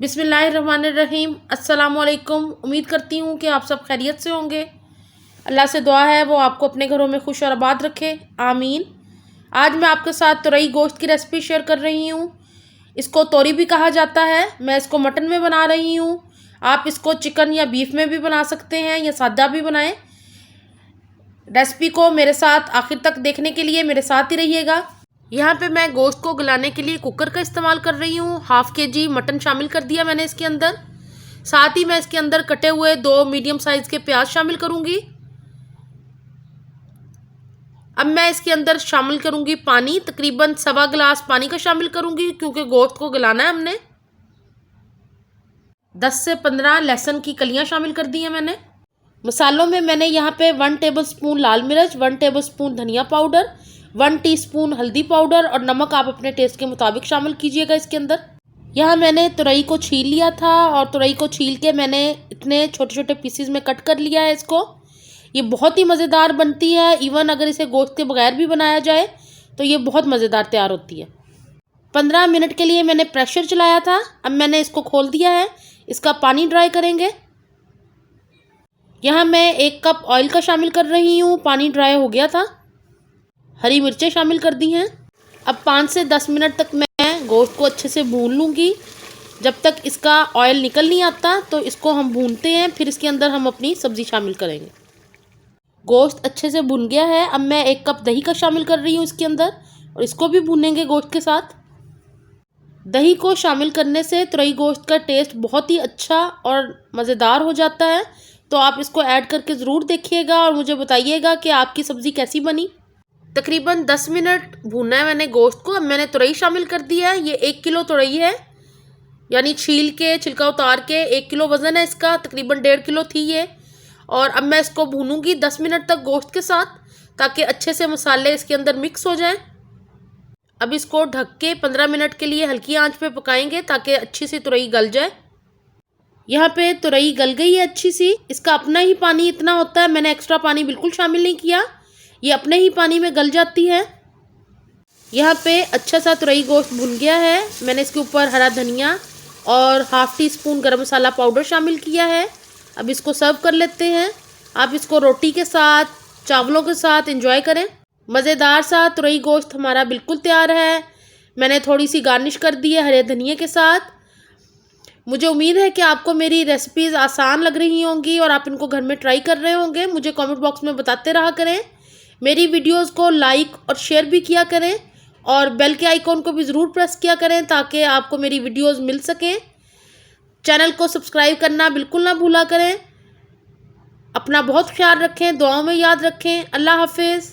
बिस्मिल्लाहिर्रहमानिर्रहीम। अस्सलामुअलैकुम। उम्मीद करती हूँ कि आप सब खैरियत से होंगे। अल्लाह से दुआ है वो आपको अपने घरों में खुश और आबाद रखे, आमीन। आज मैं आपके साथ तुरई गोश्त की रेसिपी शेयर कर रही हूँ। इसको तोरी भी कहा जाता है। मैं इसको मटन में बना रही हूँ। आप इसको चिकन या बीफ में भी बना सकते हैं या सादा भी बनाएं। रेसिपी को मेरे साथ आखिर तक देखने के लिए मेरे साथ ही रहिएगा। यहाँ पे मैं गोश्त को गलाने के लिए कुकर का इस्तेमाल कर रही हूँ। 1/2 kg मटन शामिल कर दिया मैंने इसके अंदर। साथ ही मैं इसके अंदर कटे हुए 2 मीडियम साइज़ के प्याज शामिल करूँगी। अब मैं इसके अंदर शामिल करूँगी पानी, तकरीबन 1.25 गिलास पानी का शामिल करूँगी क्योंकि गोश्त को गलाना है हमने। 10 से 15 लहसुन की कलियाँ शामिल कर दी हैं मैंने। मसालों में मैंने यहाँ पे 1 टेबलस्पून लाल मिर्च, 1 टेबलस्पून धनिया पाउडर, 1 टीस्पून हल्दी पाउडर और नमक आप अपने टेस्ट के मुताबिक शामिल कीजिएगा इसके अंदर। यहाँ मैंने तुरई को छील लिया था और तुरई को छील के मैंने इतने छोटे छोटे पीसीज में कट कर लिया है इसको। ये बहुत ही मज़ेदार बनती है। इवन अगर इसे गोश्त के बगैर भी बनाया जाए तो ये बहुत मज़ेदार तैयार होती है। 15 मिनट के लिए मैंने प्रेशर चलाया था। अब मैंने इसको खोल दिया है। इसका पानी ड्राई करेंगे। यहाँ मैं 1 कप ऑयल का शामिल कर रही हूँ। पानी ड्राई हो गया था। हरी मिर्चें शामिल कर दी हैं। अब 5 से 10 मिनट तक मैं गोश्त को अच्छे से भून लूँगी। जब तक इसका ऑयल निकल नहीं आता तो इसको हम भूनते हैं, फिर इसके अंदर हम अपनी सब्ज़ी शामिल करेंगे। गोश्त अच्छे से भुन गया है। अब मैं 1 कप दही का शामिल कर रही हूँ इसके अंदर और इसको भी भूनेंगे गोश्त के साथ। दही को शामिल करने से तुरई गोश्त का टेस्ट बहुत ही अच्छा और मज़ेदार हो जाता है। तो आप इसको ऐड करके ज़रूर देखिएगा और मुझे बताइएगा कि आपकी सब्ज़ी कैसी बनी। तकरीबन 10 मिनट भूनना है मैंने गोश्त को। अब मैंने तुरई शामिल कर दिया है। ये 1 किलो तुरई है, यानी छील के छिलका उतार के 1 किलो वज़न है इसका। तकरीबन 1.5 किलो थी ये। और अब मैं इसको भूनूंगी 10 मिनट तक गोश्त के साथ, ताकि अच्छे से मसाले इसके अंदर मिक्स हो जाएं। अब इसको ढक के 15 मिनट के लिए हल्की आंच पे पकाएंगे ताकि अच्छी सी तुरई गल जाए। यहाँ पे तुरई गल गई है अच्छी सी। इसका अपना ही पानी इतना होता है, मैंने एक्स्ट्रा पानी बिल्कुल शामिल नहीं किया। ये अपने ही पानी में गल जाती है। यहाँ पे अच्छा सा तुरई गोश्त भुन गया है। मैंने इसके ऊपर हरा धनिया और 1/2 टीस्पून गरम मसाला पाउडर शामिल किया है। अब इसको सर्व कर लेते हैं। आप इसको रोटी के साथ, चावलों के साथ एंजॉय करें। मज़ेदार सा तुरई गोश्त हमारा बिल्कुल तैयार है। मैंने थोड़ी सी गार्निश कर दी है हरे धनिए के साथ। मुझे उम्मीद है कि आपको मेरी रेसिपीज़ आसान लग रही होंगी और आप इनको घर में ट्राई कर रहे होंगे। मुझे कमेंट बॉक्स में बताते रहा करें। मेरी वीडियोस को लाइक और शेयर भी किया करें और बेल के आइकॉन को भी ज़रूर प्रेस किया करें ताकि आपको मेरी वीडियोस मिल सकें। चैनल को सब्सक्राइब करना बिल्कुल ना भूला करें। अपना बहुत ख्याल रखें, दुआओं में याद रखें। अल्लाह हाफिज़।